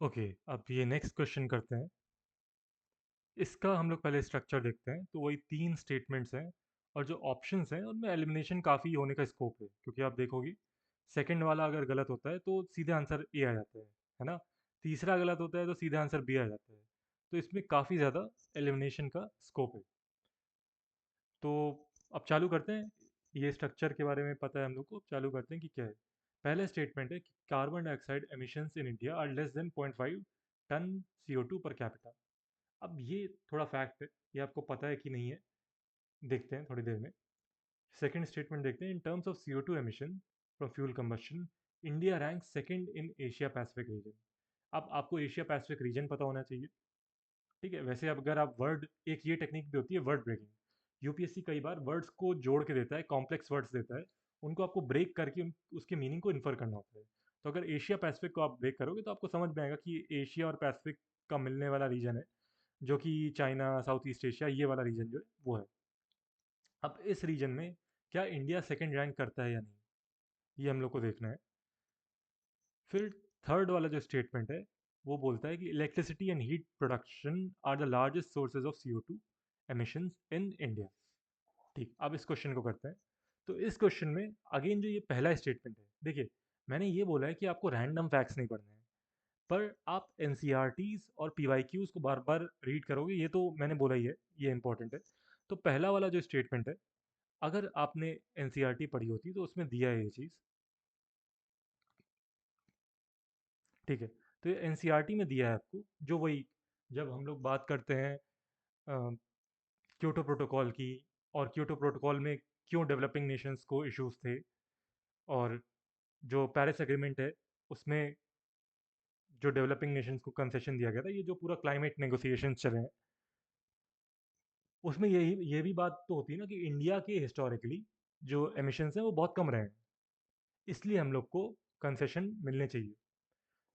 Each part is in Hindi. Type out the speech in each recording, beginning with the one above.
ओके, अब ये नेक्स्ट क्वेश्चन करते हैं। इसका हम लोग पहले स्ट्रक्चर देखते हैं। तो वही 3 स्टेटमेंट्स हैं और जो ऑप्शंस हैं उनमें एलिमिनेशन काफ़ी होने का स्कोप है, क्योंकि आप देखोगे सेकंड वाला अगर गलत होता है तो सीधे आंसर ए आ जाता है ना? तीसरा गलत होता है तो सीधे आंसर बी आ जाता है। तो इसमें काफ़ी ज़्यादा एलिमिनेशन का स्कोप है। तो अब चालू करते हैं। ये स्ट्रक्चर के बारे में पता है हम लोग को, अब चालू करते हैं कि क्या है। पहला स्टेटमेंट है कि carbon dioxide emissions in India are less than 0.5 tonne CO2 per capita. अब ये थोड़ा फैक्ट है, ये आपको पता है कि नहीं है, देखते हैं थोड़ी देर में। सेकंड स्टेटमेंट देखते हैं। In terms of CO2 emission from fuel combustion, India rank second in Asia Pacific region. अब आपको एशिया पैसिफिक रीजन पता होना चाहिए, ठीक है? वैसे अब अगर आप वर्ड, एक ये टेक्निक भी होती है वर्ड ब्रेकिंग। यूपीएससी कई बार वर्ड्स को जोड़ के देता है, कॉम्प्लेक्स वर्ड्स देता है, उनको आपको ब्रेक करके उसके मीनिंग को इन्फर करना होता है। तो अगर एशिया पैसिफिक को आप ब्रेक करोगे तो आपको समझ में आएगा कि एशिया और पैसिफिक का मिलने वाला रीजन है, जो कि चाइना, साउथ ईस्ट एशिया, ये वाला रीजन जो है वो है। अब इस रीजन में क्या इंडिया सेकंड रैंक करता है या नहीं, ये हम लोग को देखना है। फिर थर्ड वाला जो स्टेटमेंट है वो बोलता है कि electricity and heat production are the largest sources of CO2 emissions in India. ठीक, अब इस क्वेश्चन को करते हैं। तो इस क्वेश्चन में अगेन जो ये पहला स्टेटमेंट है, देखिए मैंने ये बोला है कि आपको रैंडम फैक्ट्स नहीं पढ़ने हैं, पर आप एन और PYQs को बार बार रीड करोगे, ये तो मैंने बोला ही है, ये इंपॉर्टेंट है। तो पहला वाला जो स्टेटमेंट है, अगर आपने एन पढ़ी होती तो उसमें दिया है ये चीज़, ठीक है? तो ये एन में दिया है आपको, जो वही, जब हम लोग बात करते हैं क्योटो प्रोटोकॉल की, और क्योटो प्रोटोकॉल में क्यों डेवलपिंग नेशंस को इश्यूज थे, और जो पेरिस एग्रीमेंट है उसमें जो डेवलपिंग नेशंस को कंसेशन दिया गया था, ये जो पूरा क्लाइमेट नेगोशिएशंस चले हैं, उसमें यही ये भी बात तो होती है ना कि इंडिया के हिस्टोरिकली जो एमिशंस हैं वो बहुत कम रहे हैं, इसलिए हम लोग को कंसेशन मिलने चाहिए।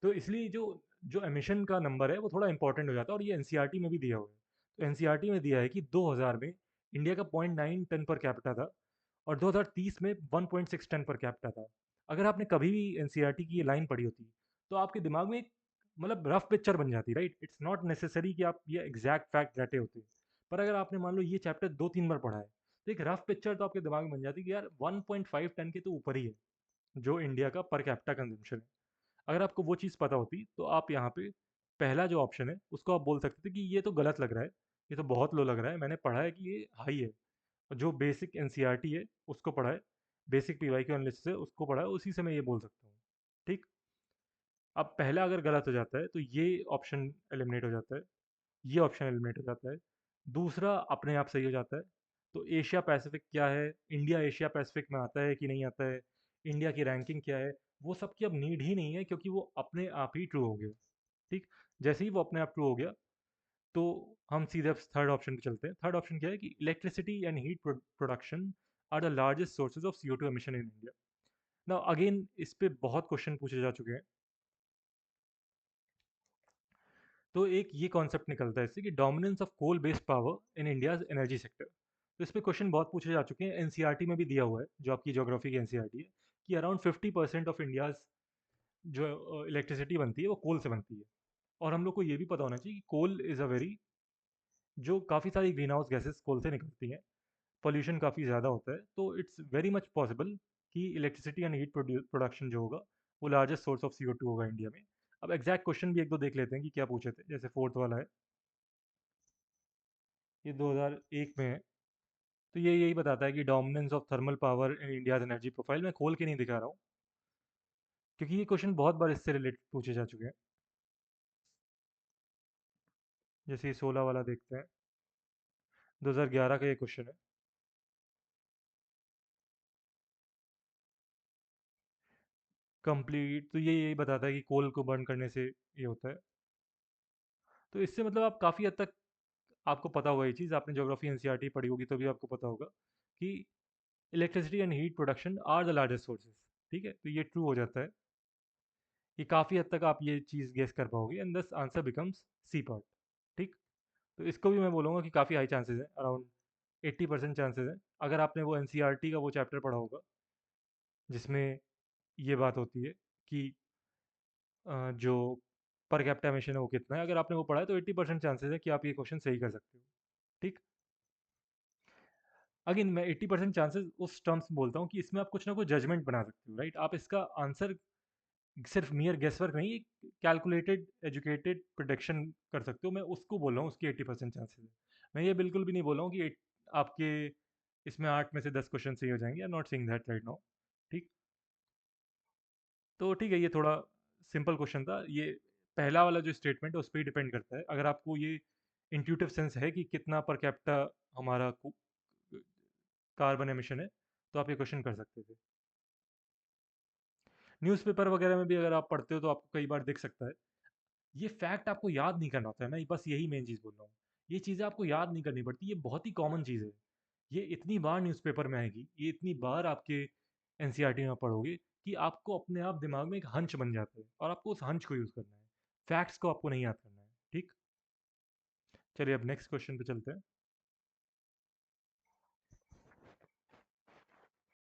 तो इसलिए जो जो एमिशन का नंबर है वो थोड़ा इंपॉर्टेंट हो जाता है, और ये एनसीईआरटी में भी दिया हुआ है। तो एनसीईआरटी में दिया है कि 2000 में इंडिया का 0.9 टन पर कैपिटा था, और 2030 में 1.6 टन पर कैपिटा था। अगर आपने कभी भी एनसीईआरटी की ये लाइन पढ़ी होती तो आपके दिमाग में एक मतलब रफ पिक्चर बन जाती, राइट? इट्स नॉट नेसेसरी कि आप ये एग्जैक्ट फैक्ट रटे होते, पर अगर आपने मान लो ये चैप्टर 2-3 बार पढ़ा है तो एक रफ पिक्चर तो आपके दिमाग में बन जाती कि यार 1.5 टन के तो ऊपर ही है जो इंडिया का पर कैपिटा कंजम्पशन है। अगर आपको वो चीज़ पता होती तो आप यहाँ पे पहला जो ऑप्शन है उसको आप बोल सकते थे कि ये तो गलत लग रहा है, ये तो बहुत लो लग रहा है, मैंने पढ़ा है कि ये हाई है, और जो बेसिक एनसीईआरटी है उसको पढ़ा है, बेसिक पीवाईक्यू एनालिसिस है उसको पढ़ा है, उसी से मैं ये बोल सकता हूँ। ठीक, अब पहला अगर गलत हो जाता है तो ये ऑप्शन एलिमिनेट हो जाता है, ये ऑप्शन एलिमिनेट हो जाता है। दूसरा अपने आप सही हो जाता है। तो एशिया पैसिफिक क्या है, इंडिया एशिया पैसिफिक में आता है कि नहीं आता है, इंडिया की रैंकिंग क्या है, वो सब की अब नीड ही नहीं है, क्योंकि वो अपने आप ही ट्रू हो गया। ठीक, जैसे ही वो अपने आप ट्रू हो गया तो हम सीधे अब थर्ड ऑप्शन पे चलते हैं। थर्ड ऑप्शन क्या है कि electricity and heat production are the largest sources of CO2 emission in India. ना अगेन इस पे बहुत क्वेश्चन पूछे जा चुके हैं। तो एक ये कॉन्सेप्ट निकलता है इससे कि dominance of coal based power in India's energy sector. तो इस पे क्वेश्चन बहुत पूछे जा चुके हैं, एनसीईआरटी में भी दिया हुआ है, जो आपकी ज्योग्राफी की एनसीईआरटी है, कि अराउंड 50% ऑफ इंडियाज जो इलेक्ट्रिसिटी बनती है वो कोल से बनती है। और हम लोग को ये भी पता होना चाहिए कि कोल इज़ अ वेरी, जो काफ़ी सारी ग्रीन हाउस गैसेस कोल से निकलती हैं, पॉल्यूशन काफ़ी ज़्यादा होता है, तो इट्स वेरी मच पॉसिबल कि इलेक्ट्रिसिटी एंड हीट प्रोडक्शन जो होगा वो लार्जेस्ट सोर्स ऑफ CO2 होगा इंडिया में। अब एग्जैक्ट क्वेश्चन भी एक दो देख लेते हैं कि क्या पूछे थे। जैसे फोर्थ वाला है, ये 2001 में है। तो ये यही बताता है कि dominance of thermal power in India's energy profile. मैं खोल के नहीं दिखा रहा हूँ, क्योंकि ये क्वेश्चन बहुत बार इससे रिलेटेड पूछे जा चुके हैं। जैसे ये 16 वाला देखते हैं, 2011 का ये क्वेश्चन है। कंप्लीट, तो ये यही बताता है कि कोल को बर्न करने से ये होता है। तो इससे मतलब आप काफ़ी हद तक आपको पता होगा ये चीज़, आपने ज्योग्राफी एनसीईआरटी पढ़ी होगी तो भी आपको पता होगा कि electricity and heat production are the largest sources. ठीक है, तो ये ट्रू हो जाता है कि काफ़ी हद तक आप ये चीज़ गेस कर पाओगे, एंड दस आंसर बिकम्स सी पार्ट। ठीक, तो इसको भी मैं बोलूँगा कि काफ़ी हाई चांसेस है, अराउंड 80% चांसेस है। अगर आपने वो एनसीईआरटी का वो चैप्टर पढ़ा होगा जिसमें ये बात होती है कि जो पर कैपिटा एमिशन है वो कितना है, अगर आपने वो पढ़ा है तो 80% चांसेस है कि आप ये क्वेश्चन सही कर सकते हो। ठीक। अगेन मैं 80% चांसेस उस टर्म्स में बोलता हूँ कि इसमें आप कुछ ना कुछ जजमेंट बना सकते हो, राइट। आप इसका आंसर सिर्फ मियर गेसवर्क नहीं, कैलकुलेटेड एजुकेटेड प्रोडिक्शन कर सकते हो। मैं उसको बोल रहा हूँ, उसकी 80% चांसेस है। मैं ये बिल्कुल भी नहीं बोल रहा हूँ कि आपके इसमें 8 में से 10 क्वेश्चन सही हो जाएंगे। I am not saying that right now. ठीक। तो ठीक है, ये थोड़ा सिंपल क्वेश्चन था। ये पहला वाला जो स्टेटमेंट है उस पर ही डिपेंड करता है। अगर आपको ये इंट्यूटिव सेंस है कि कितना पर कैपिटा हमारा कार्बन एमिशन है, तो आप ये क्वेश्चन कर सकते थे। न्यूज़पेपर वगैरह में भी अगर आप पढ़ते हो तो आपको कई बार दिख सकता है। ये फैक्ट आपको याद नहीं करना होता है, मैं बस यही मेन चीज़ बोल रहा हूँ। ये चीज़ें आपको याद नहीं करनी पड़ती, ये बहुत ही कॉमन चीज़ है। ये इतनी बार न्यूज़पेपर में आएगी, ये इतनी बार आपके एनसीईआरटी में पढ़ोगे कि आपको अपने आप दिमाग में एक हंच बन जाता है और आपको उस हंच को यूज़ करना है। फैक्ट्स को आपको नहीं याद करना है। ठीक। चलिए अब नेक्स्ट क्वेश्चन पे चलते हैं।